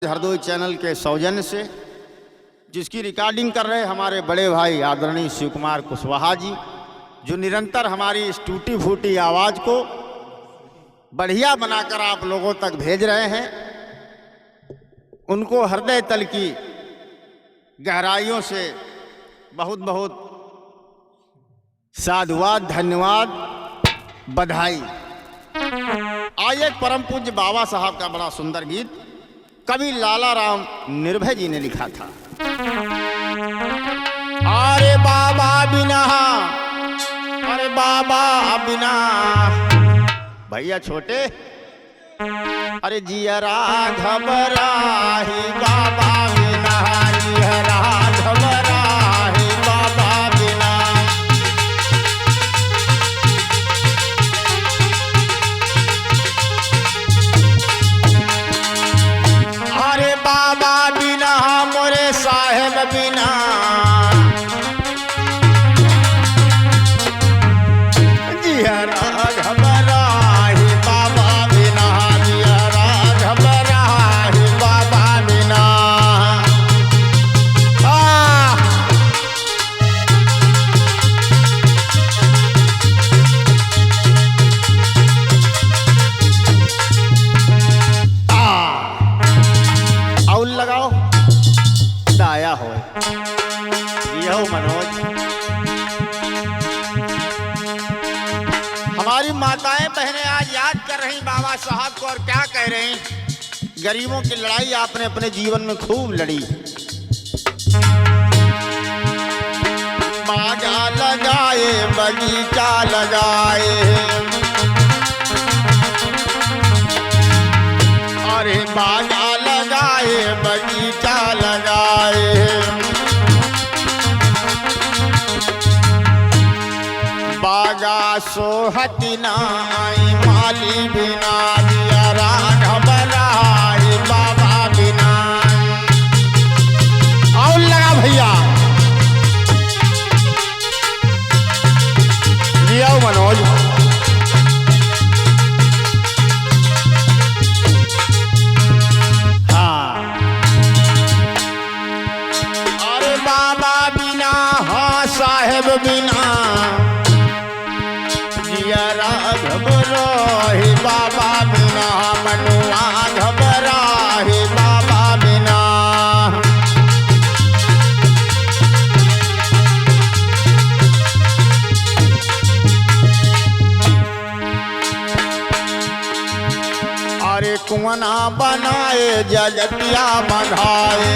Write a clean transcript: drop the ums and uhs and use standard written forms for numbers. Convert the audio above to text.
Hardoi channel के सौजन्य से, जिसकी रिकॉर्डिंग कर रहे हमारे बड़े भाई आदरणीय शिव कुमार कुशवाहा जी, जो निरंतर हमारी इस टूटी फूटी आवाज़ को बढ़िया बनाकर आप लोगों तक भेज रहे हैं। उनको हृदय तल की गहराइयों से बहुत बहुत साधुवाद, धन्यवाद, बधाई। आज एक परम पूज्य बाबा साहब का बड़ा सुंदर गीत कवि लाला राम निर्भय जी ने लिखा था। अरे बाबा बिना, अरे बाबा बिना, भैया छोटे, अरे जियरा घबराही बाबा बिना, जियरा घबराही बाबा बिना। अरे बाबा बिना, मोरे साहेब बिना, जियरा घबराही बाबा बिना, जियरा घबराही बाबा बिना। और लगाओ दाया हो यहो मनोज। हमारी माताएं बहनें आज याद कर रही बाबा साहब को और क्या कह रही, गरीबों की लड़ाई आपने अपने जीवन में खूब लड़ी। बागा लगाए, बगीचा लगाए, अरे बागा लगाए, बगीचा लगाए, बागा सोहती नाई माली बिना, जियरा घबराही बाबा बिना। और लगा भैया लिया मनोज। हाँ, अरे बाबा बिना, हाँ साहेब बिना, जियरा घबराही बाबा बिना, मनुआ घबराही बाबा बिना। अरे कुआं बनाए, जगतिया बंधाए,